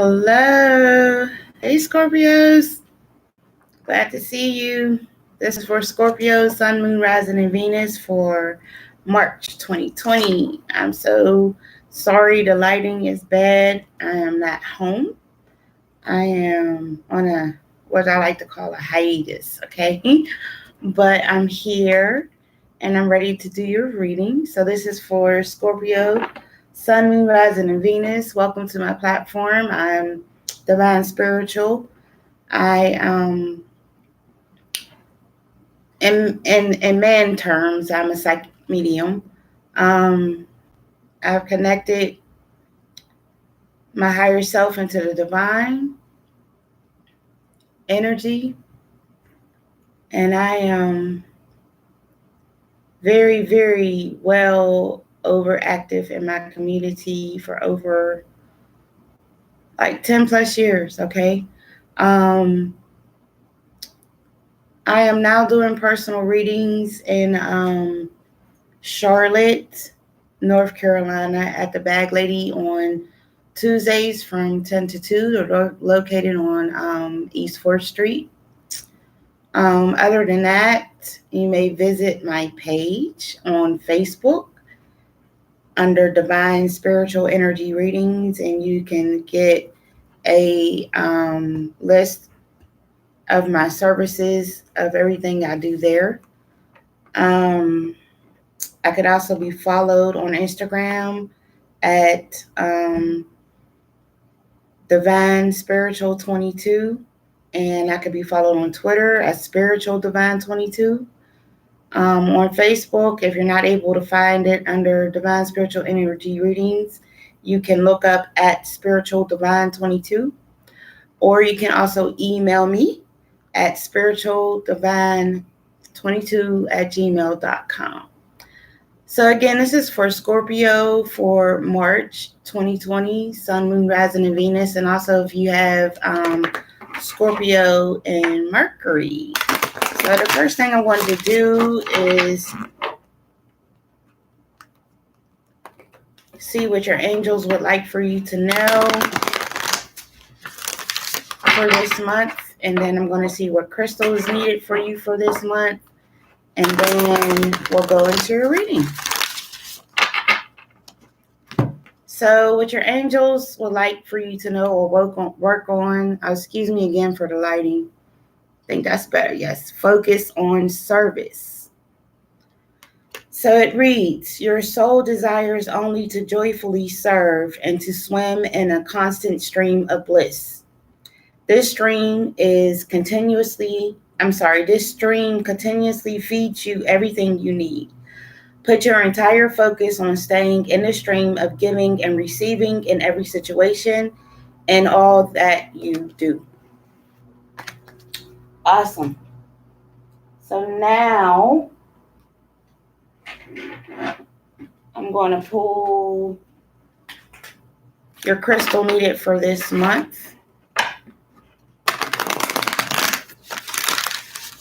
Hello. Hey, Scorpios. Glad to see you. This is for Scorpio, Sun, Moon, Rising, and Venus for March 2020. I'm so sorry the lighting is bad. I am not home. I am on what I like to call a hiatus, okay? But I'm here and I'm ready to do your reading. So this is for Scorpio, Sun, Moon, Rising, and Venus. Welcome to my platform. I'm Divine Spiritual. I in man terms, I'm a psychic medium. Um, I've connected my higher self into the divine energy, and I am very, very well overactive in my community for over like 10 plus years. Okay. Um, I am now doing personal readings in Charlotte, North Carolina at the Bag Lady on Tuesdays from 10 to 2. They're located on East 4th Street. Other than that, you may visit my page on Facebook under Divine Spiritual Energy Readings, and you can get a list of my services, of everything I do there. I could also be followed on Instagram at Divine Spiritual 22, and I could be followed on Twitter at Spiritual Divine 22. On Facebook, if you're not able to find it under Divine Spiritual Energy Readings, you can look up at Spiritual Divine 22, or you can also email me at spiritualdivine22@gmail.com. So again, this is for Scorpio for March 2020, Sun, Moon, Rising, and Venus. And also if you have Scorpio and Mercury. So the first thing I wanted to do is see what your angels would like for you to know for this month. And then I'm going to see what crystal is needed for you for this month. And then we'll go into your reading. So what your angels would like for you to know or work on, excuse me again for the lighting. I think that's better. Yes. Focus on service. So it reads, your soul desires only to joyfully serve and to swim in a constant stream of bliss. This stream continuously feeds you everything you need. Put your entire focus on staying in the stream of giving and receiving in every situation and all that you do. Awesome. So now I'm going to pull your crystal needed for this month.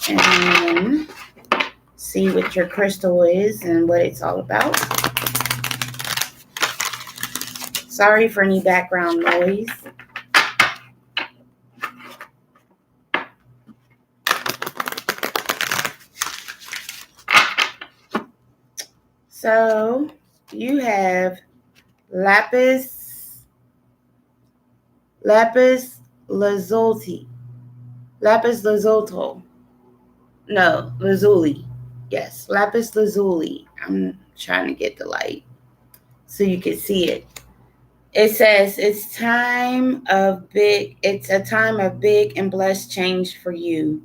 And see what your crystal is and what it's all about. Sorry for any background noise. So you have lapis lazuli. Lapis lazuli. No, lazuli. Yes, lapis lazuli. I'm trying to get the light so you can see it. It says it's a time of big and blessed change for you.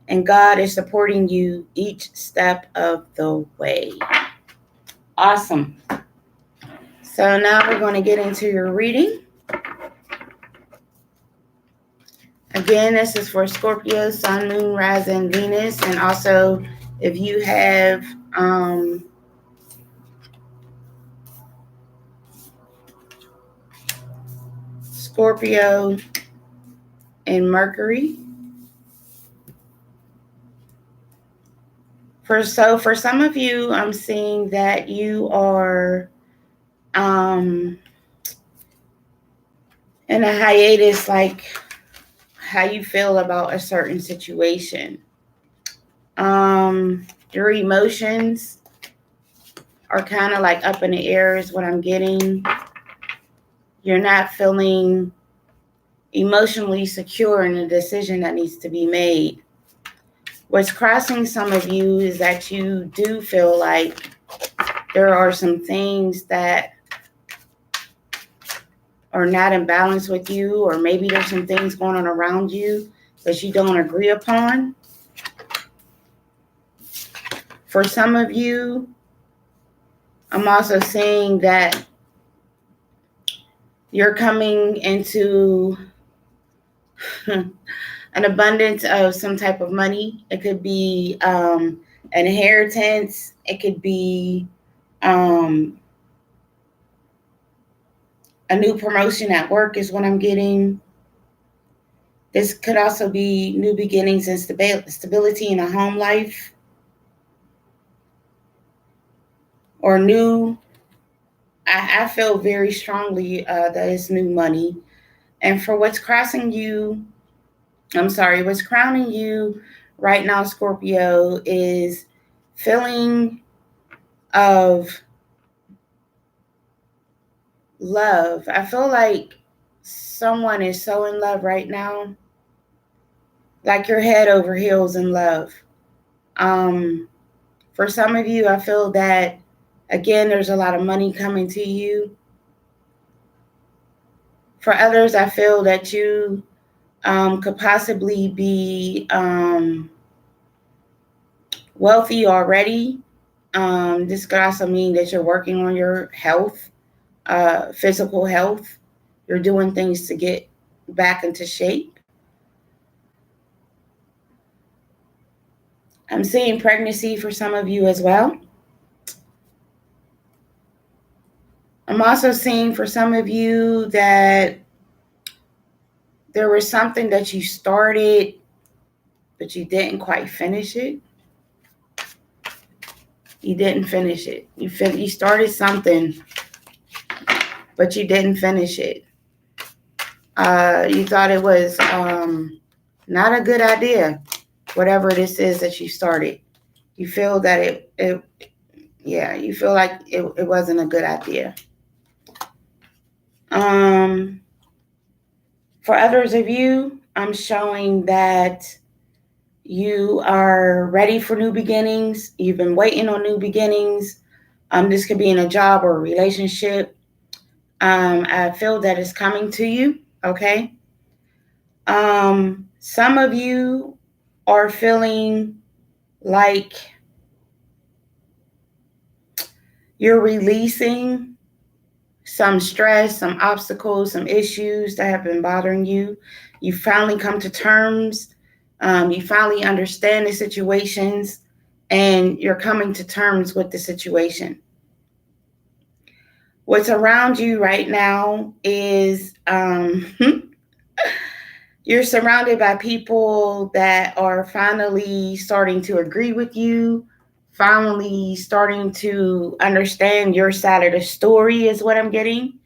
And God is supporting you each step of the way. Awesome. So now we're going to get into your reading. Again, this is for Scorpio, Sun, Moon, Rising, Venus. And also if you have Scorpio and Mercury. For some of you, I'm seeing that you are in And a hiatus, like how you feel about a certain situation. Your emotions are kind of like up in the air is what I'm getting. You're not feeling emotionally secure in the decision that needs to be made. What's crossing some of you is that you do feel like there are some things that are not in balance with you, or maybe there's some things going on around you that you don't agree upon. For some of you, I'm also seeing that you're coming into an abundance of some type of money. It could be an inheritance. It could be a new promotion at work is what I'm getting. This could also be new beginnings and stability in a home life, or new. I feel very strongly that it's new money. And for what's what's crowning you right now, Scorpio, is feeling of love. I feel like someone is so in love right now, like you're head over heels in love. For some of you, I feel that, again, there's a lot of money coming to you. For others, I feel that you could possibly be wealthy already. This could also mean that you're working on your health, physical health. You're doing things to get back into shape. I'm seeing pregnancy for some of you as well. I'm also seeing for some of you that there was something that you started, but you didn't quite finish it. You didn't finish it. You started something, but you didn't finish it. You thought it was not a good idea, whatever this is that you started. You feel that you feel like it wasn't a good idea. For others of you, I'm showing that you are ready for new beginnings. You've been waiting on new beginnings. This could be in a job or a relationship. I feel that it's coming to you, okay? Some of you are feeling like you're releasing some stress, some obstacles, some issues that have been bothering you. You finally come to terms. You finally understand the situations, and you're coming to terms with the situation. What's around you right now is you're surrounded by people that are finally starting to agree with you, finally starting to understand your side of the story is what I'm getting.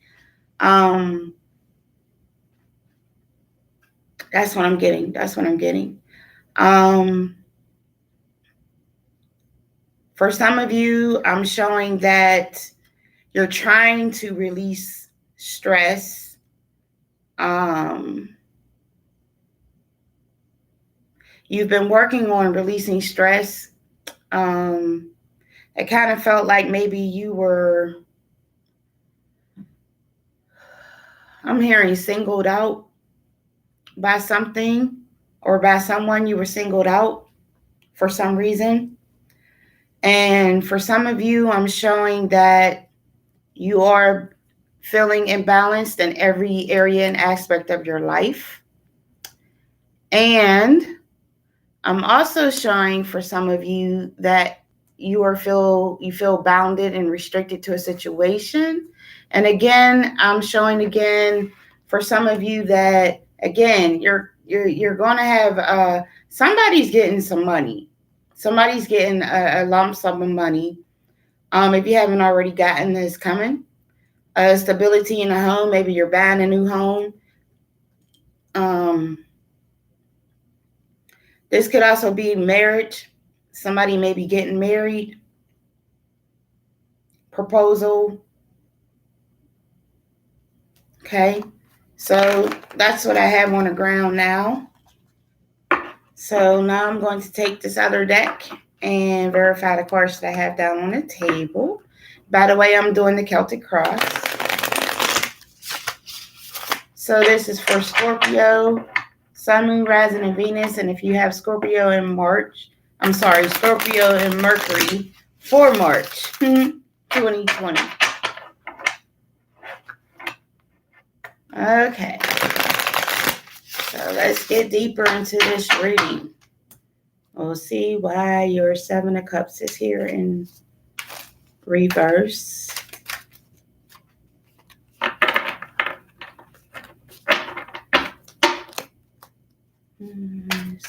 That's what I'm getting. For some of you, I'm showing that you're trying to release stress. You've been working on releasing stress. It kind of felt like maybe I'm hearing singled out by something or by someone. You were singled out for some reason. And for some of you, I'm showing that you are feeling imbalanced in every area and aspect of your life. And I'm also showing for some of you that you feel bounded and restricted to a situation. And again, I'm showing again for some of you that again you're going to have somebody's getting some money. Somebody's getting a lump sum of money. If you haven't already gotten this coming, stability in a home. Maybe you're buying a new home. This could also be marriage. Somebody may be getting married. Proposal. Okay. So that's what I have on the ground now. So now I'm going to take this other deck and verify the cards that I have down on the table. By the way, I'm doing the Celtic cross. So this is for Scorpio, Sun, Moon, Rising, and Venus. And if you have Scorpio in Scorpio and Mercury for March 2020. Okay. So let's get deeper into this reading. We'll see why your Seven of Cups is here in reverse.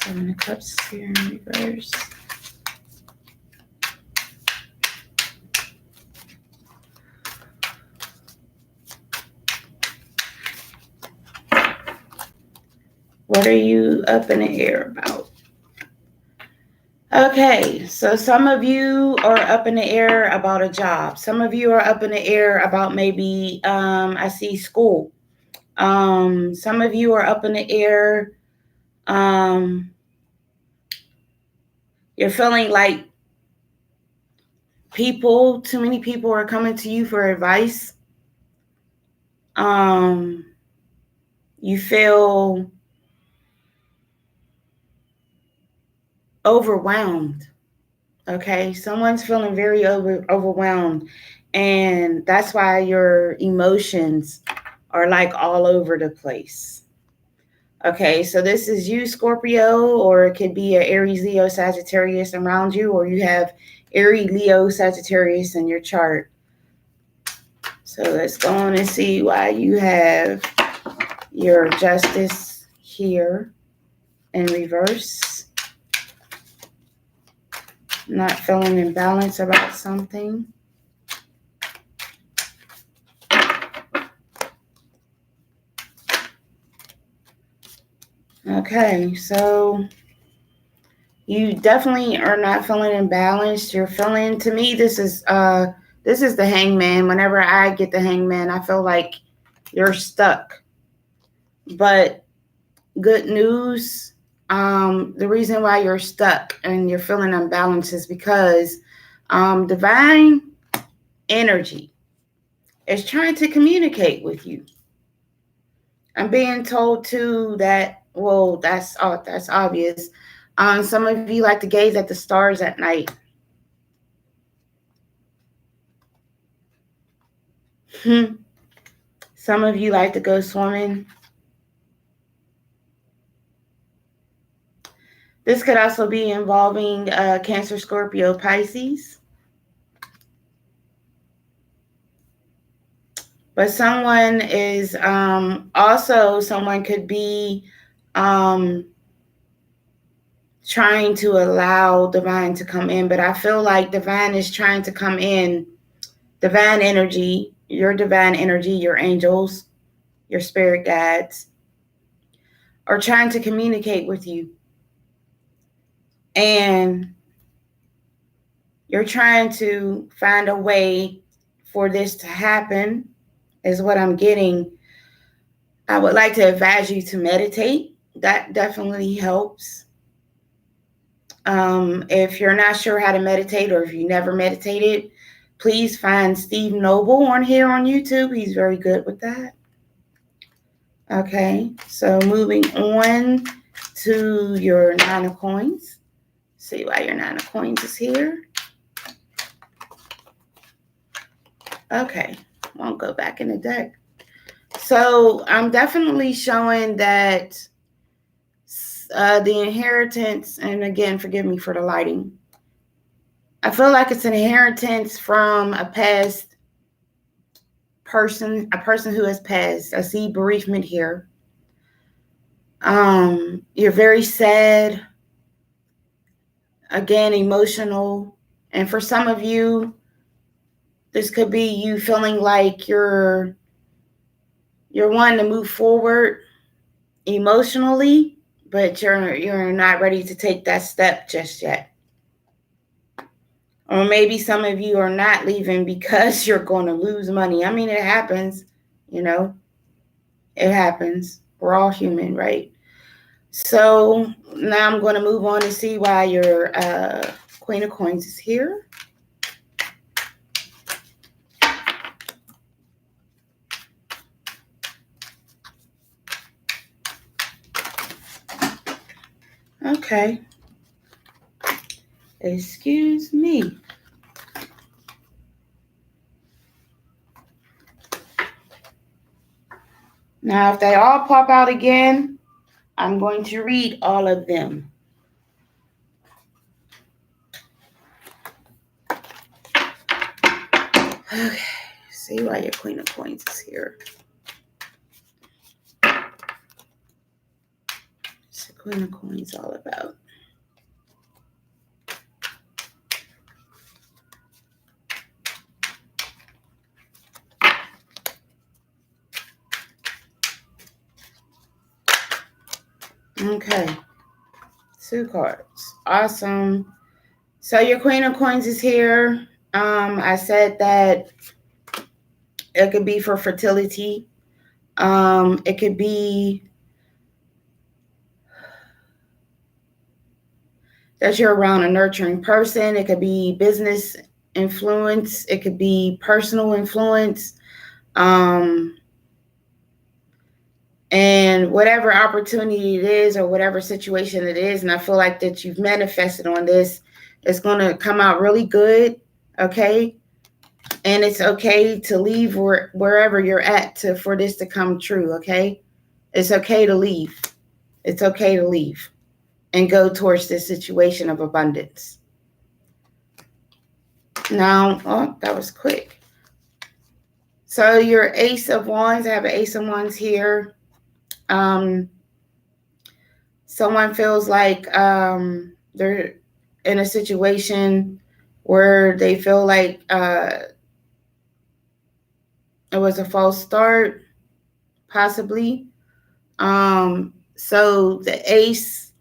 Seven of Cups here in reverse. What are you up in the air about? Okay, so some of you are up in the air about a job. Some of you are up in the air about maybe, I see school. Some of you are up in the air. You're feeling like too many people are coming to you for advice. You feel overwhelmed. Okay, someone's feeling very overwhelmed, and that's why your emotions are like all over the place. Okay, so this is you, Scorpio, or it could be an Aries, Leo, Sagittarius around you, or you have Aries, Leo, Sagittarius in your chart. So let's go on and see why you have your Justice here in reverse. Not feeling in balance about something. Okay, so you definitely are not feeling imbalanced. You're feeling, to me, this is the Hangman. Whenever I get the Hangman, I feel like you're stuck. But good news, the reason why you're stuck and you're feeling unbalanced is because divine energy is trying to communicate with you. I'm being told too that, well, that's obvious. Some of you like to gaze at the stars at night. Some of you like to go swimming. This could also be involving Cancer, Scorpio, Pisces. But someone is someone could be trying to allow divine to come in. But I feel like divine is trying to come in. Divine energy, your angels, your spirit guides, are trying to communicate with you. And you're trying to find a way for this to happen, is what I'm getting. I would like to advise you to meditate. That definitely helps. If you're not sure how to meditate, or if you never meditated, please find Steve Noble on here on YouTube. He's very good with that. Okay, so moving on to your Nine of Coins. See why your Nine of Coins is here. Okay, won't go back in the deck. So I'm definitely showing that the inheritance, and again, forgive me for the lighting. I feel like it's an inheritance from a past person, a person who has passed. I see bereavement here. You're very sad, again, emotional. And for some of you, this could be you feeling like you're wanting to move forward emotionally, but you're not ready to take that step just yet. Or maybe some of you are not leaving because you're going to lose money. I mean, it happens, you know, it happens. We're all human, right? So now I'm going to move on and see why your Queen of Coins is here. Okay. Excuse me. Now, if they all pop out again, I'm going to read all of them. Okay. See why your Queen of Coins is here. What's the Queen of Coins all about? Okay. 2 cards. Awesome. So your Queen of Coins is here. I said that it could be for fertility. It could be that you're around a nurturing person. It could be business influence. It could be personal influence. And whatever opportunity it is or whatever situation it is, and I feel like that you've manifested on this, it's going to come out really good, okay? And it's okay to leave wherever you're at for this to come true, okay? It's okay to leave. It's okay to leave and go towards this situation of abundance. Now, oh, that was quick. So your Ace of Wands, I have an Ace of Wands here. Someone feels like they're in a situation where they feel like it was a false start, possibly. So the Ace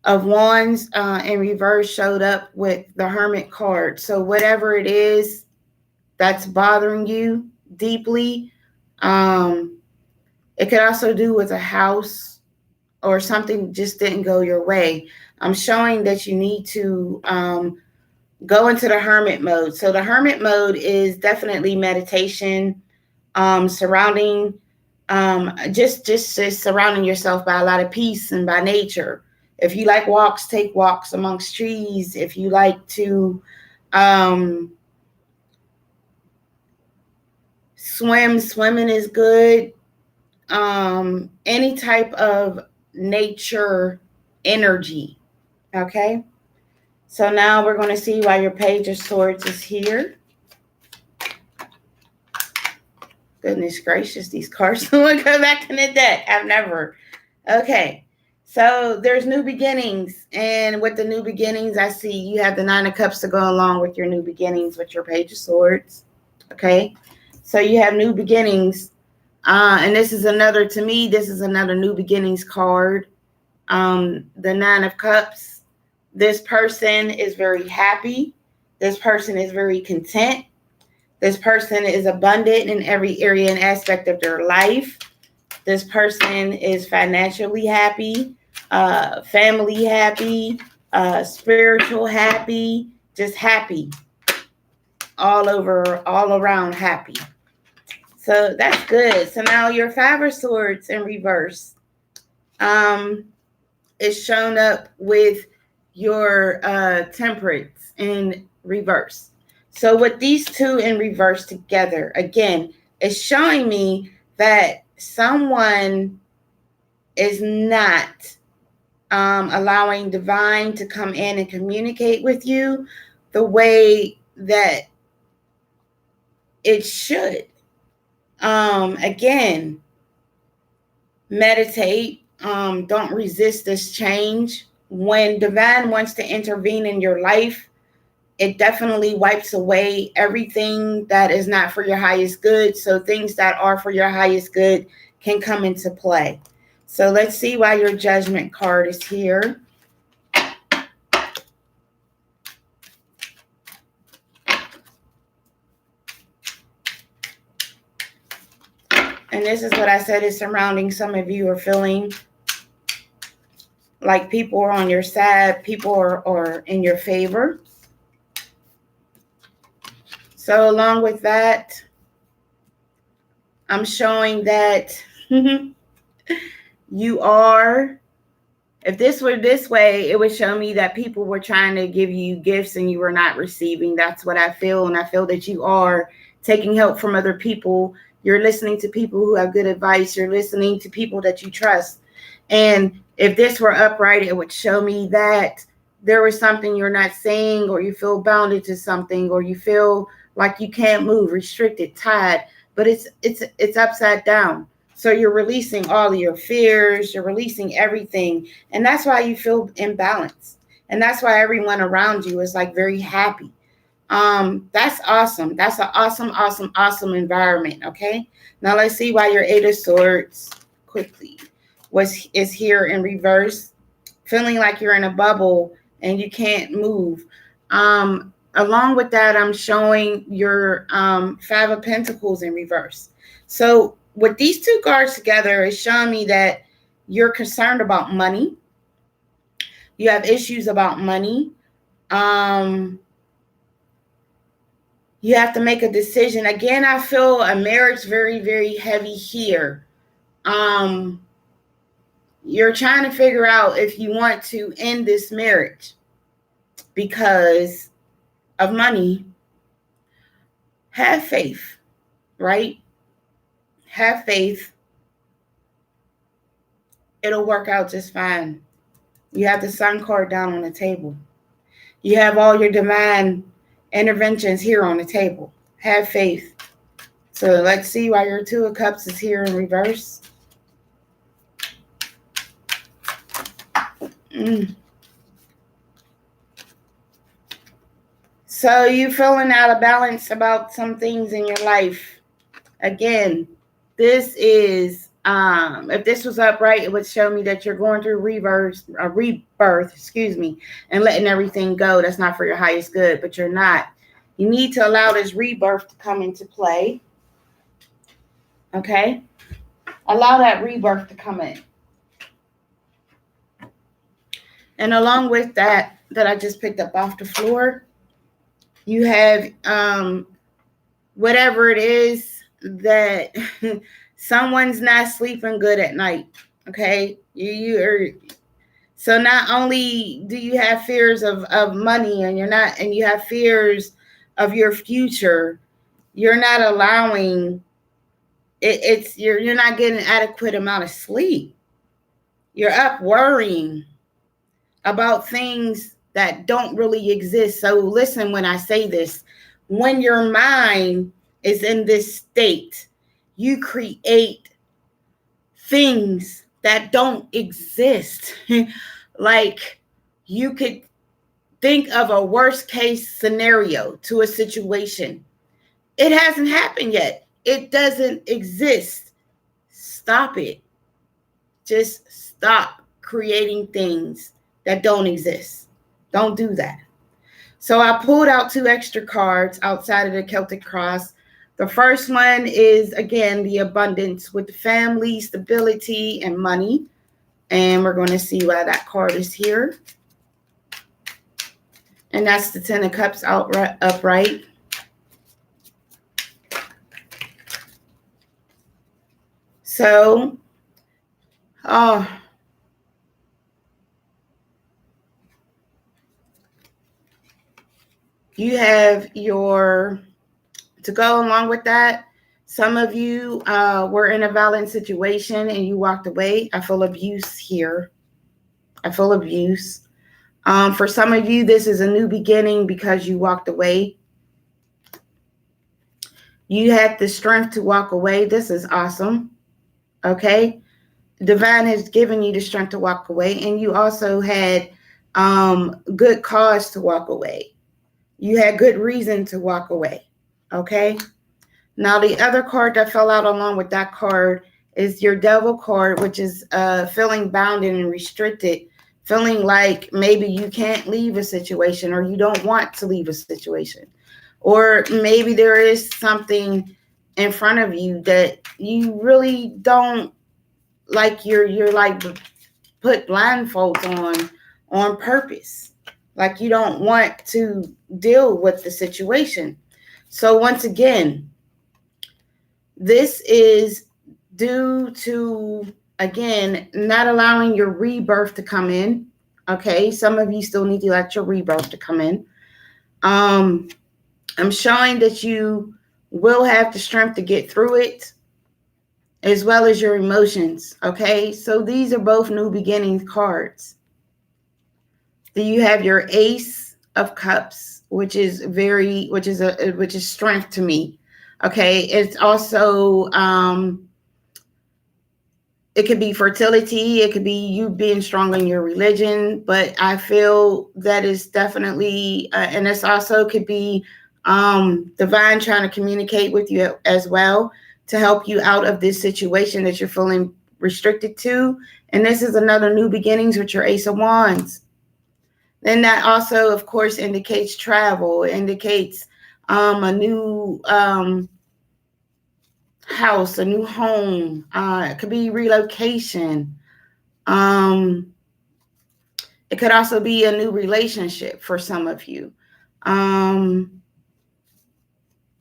of Wands in reverse showed up with the Hermit card. So whatever it is that's bothering you deeply, it could also do with a house or something just didn't go your way. I'm showing that you need to go into the hermit mode. So the hermit mode is definitely meditation, surrounding, just surrounding yourself by a lot of peace and by nature. If you like walks, take walks amongst trees. If you like to swimming is good. Any type of nature energy. Okay. So now we're going to see why your Page of Swords is here. Goodness gracious, these cards will go back in the deck. I've never. Okay. So there's new beginnings. And with the new beginnings, I see you have the Nine of Cups to go along with your new beginnings with your Page of Swords. Okay. So you have new beginnings. And this is another, to me, this is another new beginnings card. The Nine of Cups. This person is very happy. This person is very content. This person is abundant in every area and aspect of their life. This person is financially happy, family happy, spiritual happy, just happy. All around happy. So that's good. So now your Five of Swords in reverse is shown up with your Temperance in reverse. So with these two in reverse together, again, it's showing me that someone is not allowing divine to come in and communicate with you the way that it should. Again, meditate. Don't resist this change. When divine wants to intervene in your life, it definitely wipes away everything that is not for your highest good. So things that are for your highest good can come into play. So let's see why your Judgment card is here. And this is what I said is surrounding some of you are feeling like people are on your side, people are in your favor. So along with that, I'm showing that you are, if this were this way, it would show me that people were trying to give you gifts and you were not receiving. That's what I feel. And I feel that you are taking help from other people. You're listening to people who have good advice. You're listening to people that you trust. And if this were upright, it would show me that there was something you're not saying, or you feel bounded to something, or you feel like you can't move, restricted, tied, but it's upside down. So you're releasing all of your fears, you're releasing everything. And that's why you feel imbalanced. And that's why everyone around you is like very happy. That's awesome. That's an awesome, awesome, awesome environment. Okay. Now let's see why your Eight of Swords quickly is here in reverse, feeling like you're in a bubble and you can't move. Along with that, I'm showing your Five of Pentacles in reverse. So with these two cards together, it's showing me that you're concerned about money. You have issues about money. You have to make a decision. Again, I feel a marriage very, very heavy here. You're trying to figure out if you want to end this marriage because of money. Have faith, right? Have faith. It'll work out just fine. You have the Sun card down on the table. You have all your divine interventions here on the table. Have faith. So let's see why your Two of Cups is here in reverse. So you're feeling out of balance about some things in your life. Again, this is, if this was upright, it would show me that you're going through rebirth, and letting everything go. That's not for your highest good, but you're not. You need to allow this rebirth to come into play. Okay? Allow that rebirth to come in. And along with that I just picked up off the floor, you have whatever it is that someone's not sleeping good at night. Okay? You are. So not only do you have fears of money, and you have fears of your future, you're not allowing it. You're not getting an adequate amount of sleep. You're up worrying about things that don't really exist. So listen when I say this. When your mind is in this state, you create things that don't exist. Like, you could think of a worst case scenario to a situation. It hasn't happened yet. It doesn't exist. Stop it. Just stop creating things that don't exist. Don't do that. So I pulled out 2 extra cards outside of the Celtic cross. The first one is, again, the abundance with the family, stability, and money. And we're going to see why that card is here. And that's the 10 of Cups upright. So, you have to go along with that, some of you were in a violent situation and you walked away. I feel abuse here. I feel abuse. For some of you, this is a new beginning because you walked away. You had the strength to walk away. This is awesome. Okay. Divine has given you the strength to walk away. And you also had good cause to walk away. You had good reason to walk away. Okay. Now, the other card that fell out along with that card is your Devil card, which is feeling bounded and restricted, feeling like maybe you can't leave a situation or you don't want to leave a situation. Or maybe there is something in front of you that you really don't like. You're like put blindfolds on purpose. Like you don't want to deal with the situation. So once again, this is due to, again, not allowing your rebirth to come in. Okay, some of you still need to let your rebirth to come in. I'm showing that you will have the strength to get through it, as well as your emotions. Okay, so these are both new beginnings cards. Then you have your Ace of Cups, which is strength to me. Okay, it's also it could be fertility, it could be you being strong in your religion, but I feel that is definitely and this also could be divine trying to communicate with you as well to help you out of this situation that you're feeling restricted to. And this is another new beginnings with your Ace of Wands. Then that also, of course, indicates travel. It indicates a new house, a new home. It could be relocation. It could also be a new relationship for some of you.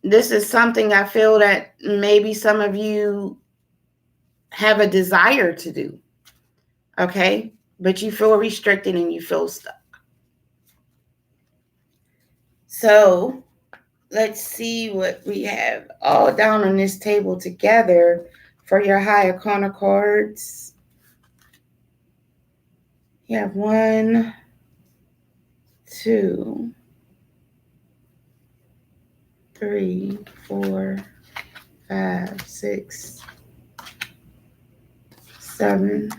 This is something I feel that maybe some of you have a desire to do. Okay? But you feel restricted and you feel stuck. So let's see what we have all down on this table together for your high arcana cards. You have 1, 2, 3, 4, 5, 6, 7,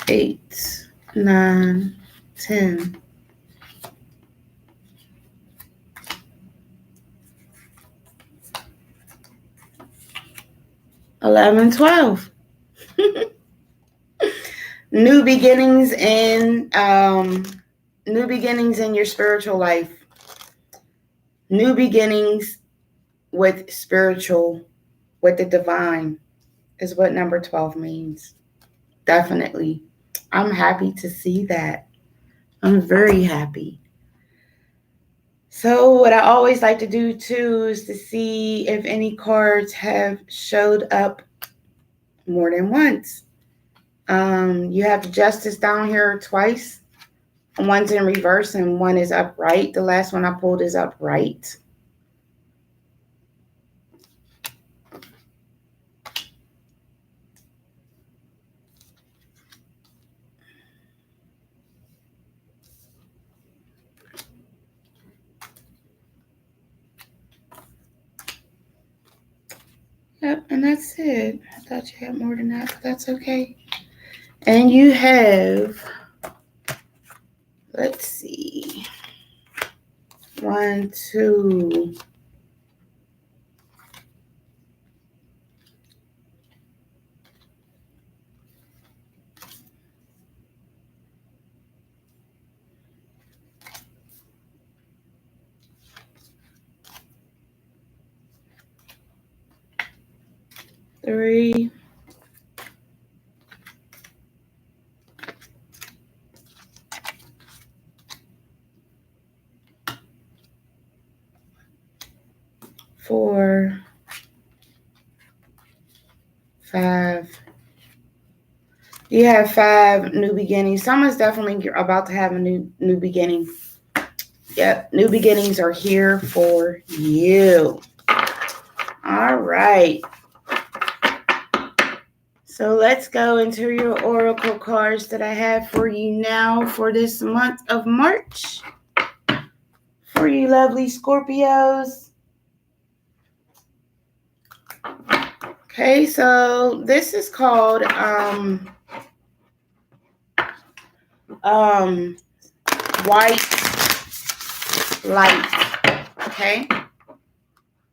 8, 9, 10. 11, 12. New beginnings in your spiritual life. New beginnings with the divine is what number 12 means. Definitely. I'm happy to see that. I'm very happy. So what I always like to do too is to see if any cards have showed up more than once. You have the Justice down here twice. One's in reverse and one is upright. The last one I pulled is upright. Yep, and that's it. I thought you had more than that, but that's okay. And you have, let's see, 1, 2, 3, 4, 5. You have 5 new beginnings. Someone's definitely about to have a new beginning. Yep, new beginnings are here for you. All right. So let's go into your oracle cards that I have for you now for this month of March. For you lovely Scorpios. Okay, so this is called white light. Okay,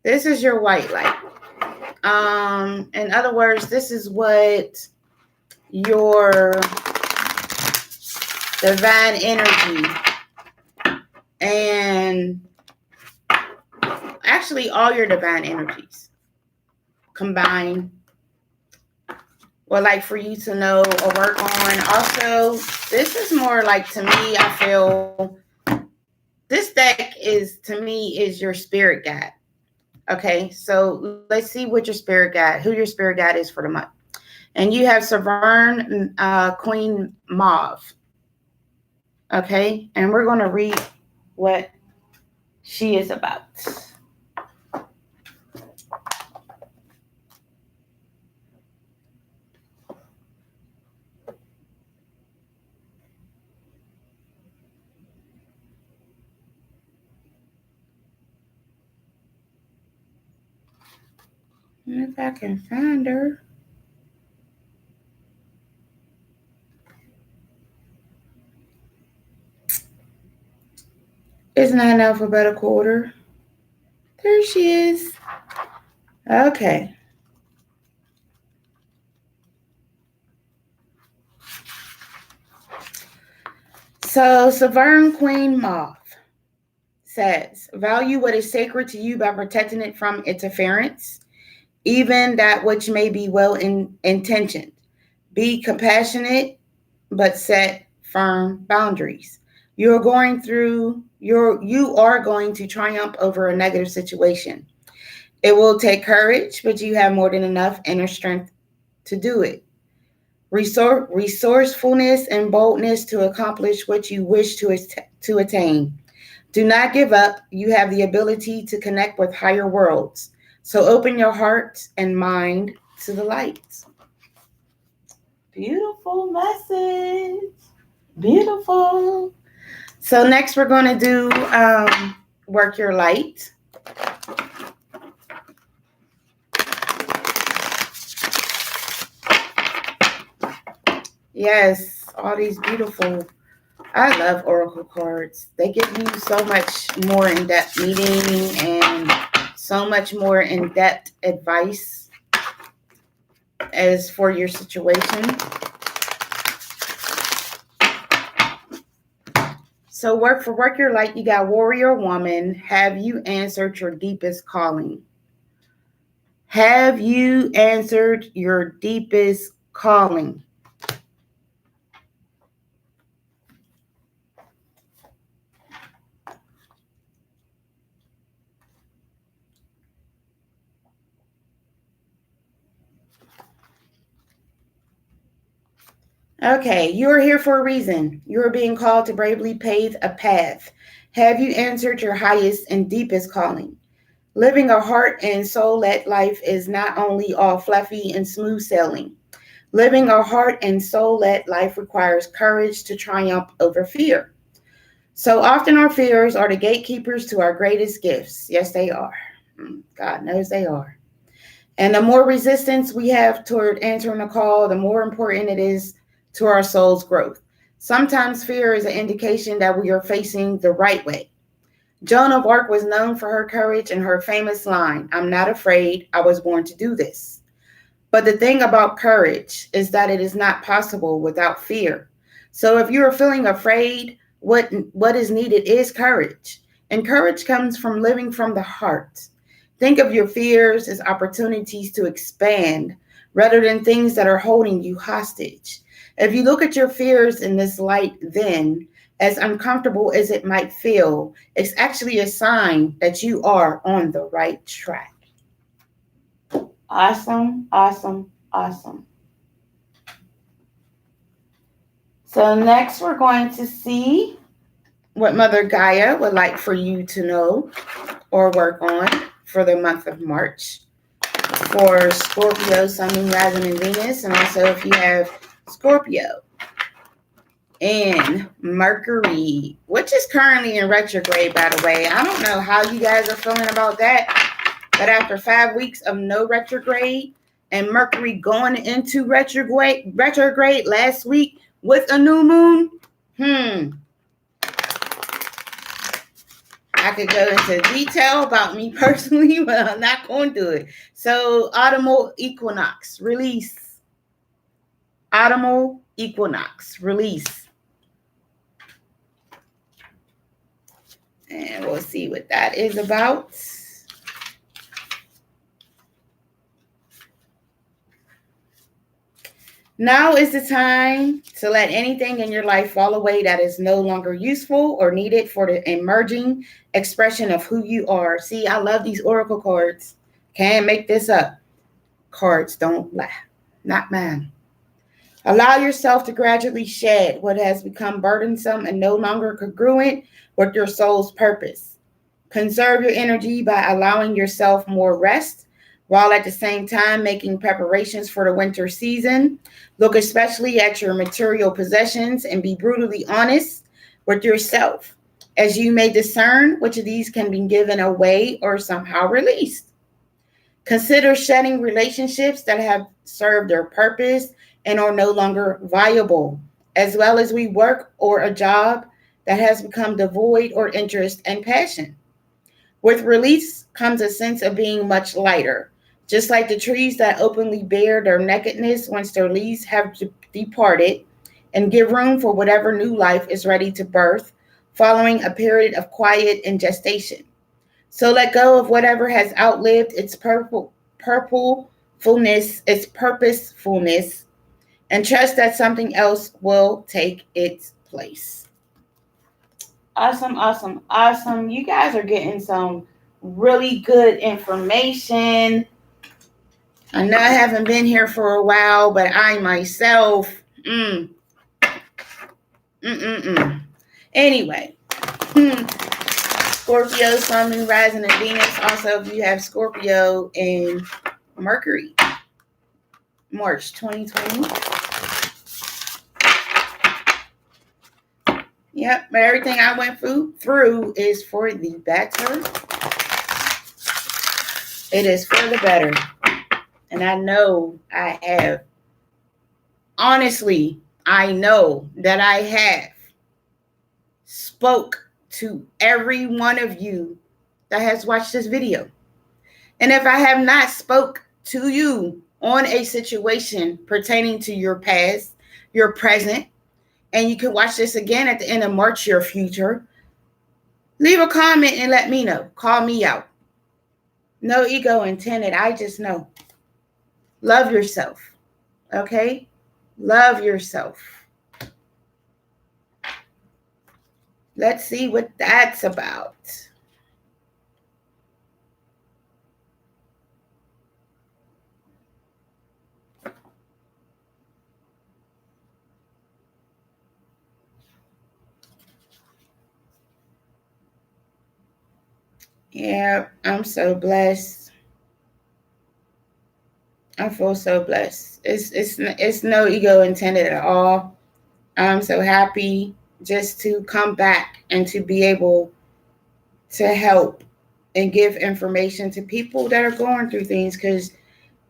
this is your white light. In other words, this is what your divine energy and actually all your divine energies combined would like for you to know or work on. Also, this is more like, to me, I feel this deck is, to me, is your spirit guide. Okay, so let's see what your spirit guide, who your spirit guide is for the month. And you have Severn Queen Mauve. Okay, and we're going to read what she is about. If I can find her. It's not in alphabetical order. There she is. Okay. So, Severn Queen Mauve says, value what is sacred to you by protecting it from interference, even that which may be well intentioned. Be compassionate, but set firm boundaries. You are going to triumph over a negative situation. It will take courage, but you have more than enough inner strength to do it. Resourcefulness and boldness to accomplish what you wish to attain. Do not give up. You have the ability to connect with higher worlds. So open your heart and mind to the light. Beautiful message. Beautiful. So next we're going to do work your light. Yes, all these beautiful, I love oracle cards. They give you so much more in-depth meaning and so much more in-depth advice as for your situation. So work your light, you got warrior woman. Have you answered your deepest calling? Have you answered your deepest calling? Okay, you are here for a reason. You are being called to bravely pave a path. Have you answered your highest and deepest calling? Living a heart and soul-led life is not only all fluffy and smooth sailing. Living a heart and soul-led life requires courage to triumph over fear. So often our fears are the gatekeepers to our greatest gifts. Yes, they are. God knows they are. And the more resistance we have toward answering the call, the more important it is to our soul's growth. Sometimes fear is an indication that we are facing the right way. Joan of Arc was known for her courage and her famous line, "I'm not afraid, I was born to do this." But the thing about courage is that it is not possible without fear. So if you're feeling afraid, what is needed is courage. And courage comes from living from the heart. Think of your fears as opportunities to expand rather than things that are holding you hostage. If you look at your fears in this light, then, as uncomfortable as it might feel, it's actually a sign that you are on the right track. Awesome, awesome, awesome. So next we're going to see what Mother Gaia would like for you to know or work on for the month of March for Scorpio, Sun, Moon, Rising, and Venus, and also if you have Scorpio and Mercury, which is currently in retrograde, by the way. I don't know how you guys are feeling about that, but after 5 weeks of no retrograde and Mercury going into retrograde last week with a new moon, I could go into detail about me personally, but I'm not going to do it. So, autumnal equinox, release. Autumnal equinox, release. And we'll see what that is about. Now is the time to let anything in your life fall away that is no longer useful or needed for the emerging expression of who you are. See, I love these oracle cards. Can't make this up. Cards don't lie. Not mine. Allow yourself to gradually shed what has become burdensome and no longer congruent with your soul's purpose. Conserve your energy by allowing yourself more rest, while at the same time making preparations for the winter season. Look especially at your material possessions and be brutally honest with yourself, as you may discern which of these can be given away or somehow released. Consider shedding relationships that have served their purpose and are no longer viable, as well as work or a job that has become devoid of interest and passion. With release comes a sense of being much lighter, just like the trees that openly bare their nakedness once their leaves have departed and give room for whatever new life is ready to birth following a period of quiet and gestation. So let go of whatever has outlived its purposefulness, and trust that something else will take its place. Awesome, awesome, awesome. You guys are getting some really good information. I know I haven't been here for a while, but I myself, Anyway, Scorpio, Sun, Moon, Rising, and Venus. Also, if you have Scorpio in Mercury, March 2020. Yep, but everything I went through is for the better. It is for the better. And I know I have. Honestly, I know that I have spoke to every one of you that has watched this video. And if I have not spoke to you on a situation pertaining to your past, your present, and you can watch this again at the end of March, your future, leave a comment and let me know. Call me out. No ego intended. I just know. Love yourself. Okay? Love yourself. Let's see what that's about. Yeah, I'm so blessed. I feel so blessed. It's no ego intended at all. I'm so happy just to come back and to be able to help and give information to people that are going through things. Because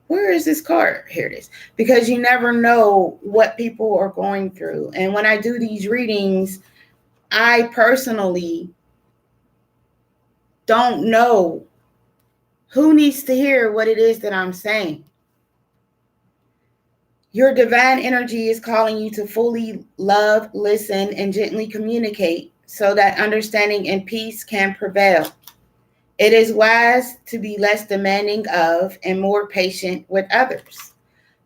where is this card? Here it is. Because you never know what people are going through. And when I do these readings, I personally don't know who needs to hear what it is that I'm saying. Your divine energy is calling you to fully love, listen, and gently communicate so that understanding and peace can prevail. It is wise to be less demanding of and more patient with others.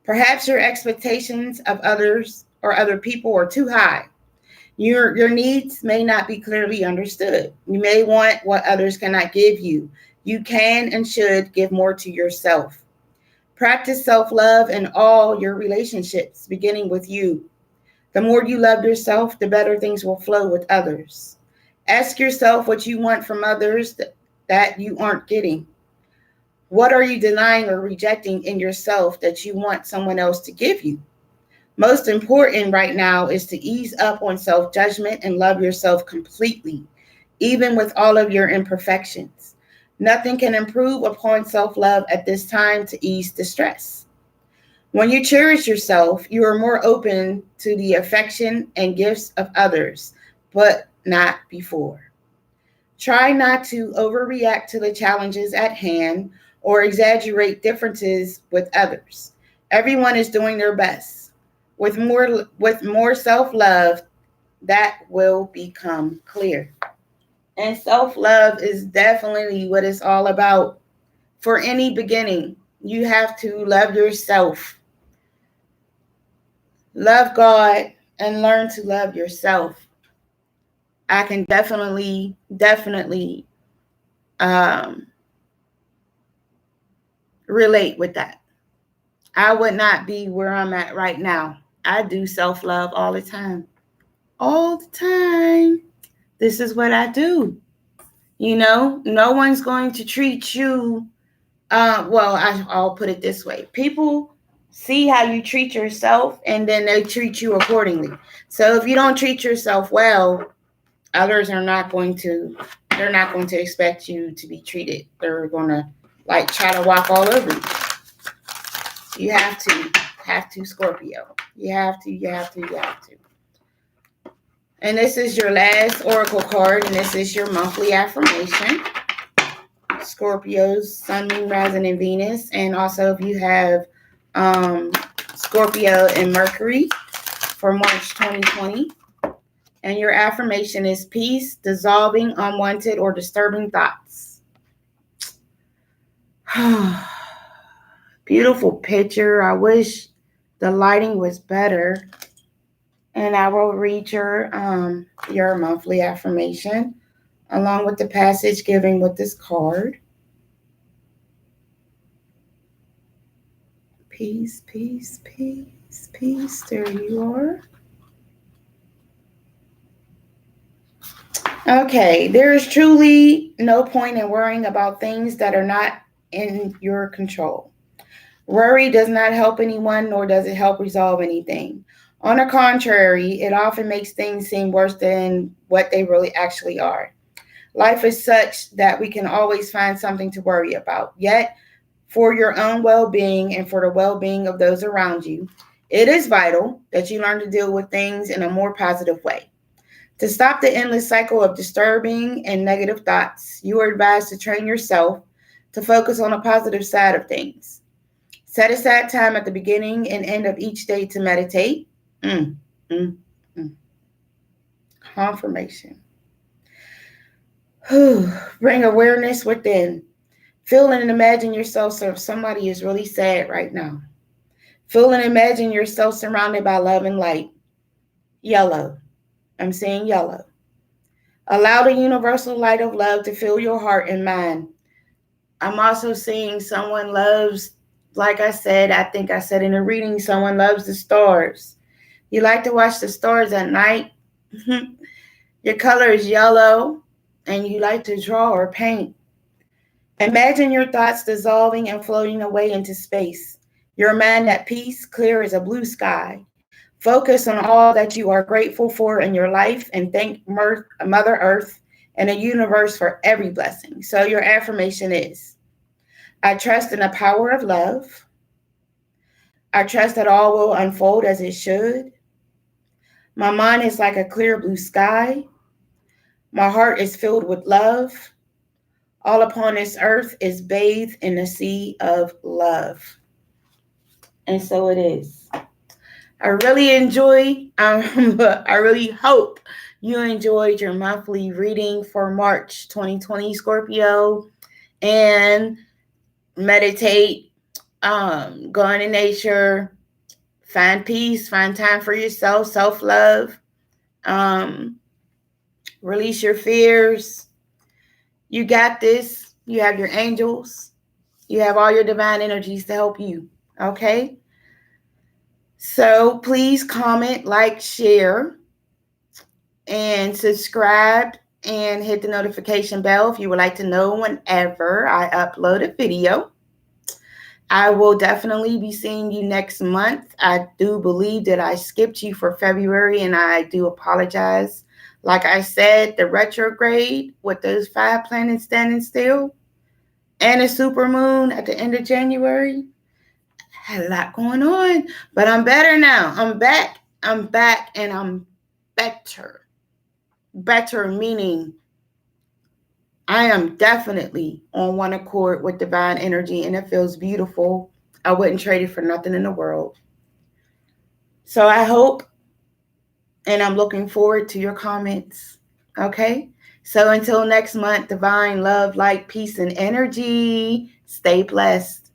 Perhaps your expectations of others or other people are too high. Your needs may not be clearly understood. You may want what others cannot give you. You can and should give more to yourself. Practice self-love in all your relationships, beginning with you. The more you love yourself, the better things will flow with others. Ask yourself what you want from others that you aren't getting. What are you denying or rejecting in yourself that you want someone else to give you? Most important right now is to ease up on self-judgment and love yourself completely, even with all of your imperfections. Nothing can improve upon self-love at this time to ease distress. When you cherish yourself, you are more open to the affection and gifts of others, but not before. Try not to overreact to the challenges at hand or exaggerate differences with others. Everyone is doing their best. With more self-love, that will become clear. And self-love is definitely what it's all about. For any beginning, you have to love yourself, love God, and learn to love yourself. I can definitely um, relate with that. I would not be where I'm at right now. I do self love all the time. All the time. This is what I do. No one's going to treat you. I'll put it this way: people see how you treat yourself, and then they treat you accordingly. So if you don't treat yourself well, others are not going to. They're not going to expect you to be treated. They're going to like try to walk all over you. You have to, Scorpio. You have to. And this is your last oracle card, and this is your monthly affirmation. Scorpio's Sun, Moon, Rising, and Venus. And also if you have Scorpio and Mercury for March 2020. And your affirmation is peace, dissolving unwanted or disturbing thoughts. Beautiful picture. I wish the lighting was better. And I will read your monthly affirmation along with the passage given with this card. Peace, peace, peace, peace. There you are. Okay, there is truly no point in worrying about things that are not in your control. Worry does not help anyone, nor does it help resolve anything. On the contrary, it often makes things seem worse than what they really actually are. Life is such that we can always find something to worry about. Yet, for your own well-being and for the well-being of those around you, it is vital that you learn to deal with things in a more positive way. To stop the endless cycle of disturbing and negative thoughts, you are advised to train yourself to focus on the positive side of things. Set aside time at the beginning and end of each day to meditate. Mm, mm, mm. Confirmation. Bring awareness within. Feel and imagine yourself so if somebody is really sad right now. Feel and imagine yourself surrounded by love and light. Yellow. I'm saying yellow. Allow the universal light of love to fill your heart and mind. I'm also seeing someone loves, like I said, I think I said in a reading, someone loves the stars. You like to watch the stars at night? Your color is yellow and you like to draw or paint. Imagine your thoughts dissolving and floating away into space. Your mind at peace, clear as a blue sky. Focus on all that you are grateful for in your life and thank Mother Earth and the universe for every blessing. So your affirmation is, I trust in the power of love. I trust that all will unfold as it should. My mind is like a clear blue sky. My heart is filled with love. All upon this earth is bathed in the sea of love. And so it is. I really hope you enjoyed your monthly reading for March 2020, Scorpio. And meditate, go into nature, find peace, find time for yourself, self-love, release your fears. You got this. You have your angels. You have all your divine energies to help you. Okay? So please comment, like, share, and subscribe, and hit the notification bell if you would like to know whenever I upload a video. I will definitely be seeing you next month. I do believe that I skipped you for February, and I do apologize. Like I said, the retrograde with those 5 planets standing still and a supermoon at the end of January had a lot going on. But I'm better now. I'm back, and I'm better. Better meaning I am definitely on one accord with divine energy, and it feels beautiful. I wouldn't trade it for nothing in the world. So I hope, and I'm looking forward to your comments. Okay? So until next month, divine love, light, peace, and energy. Stay blessed.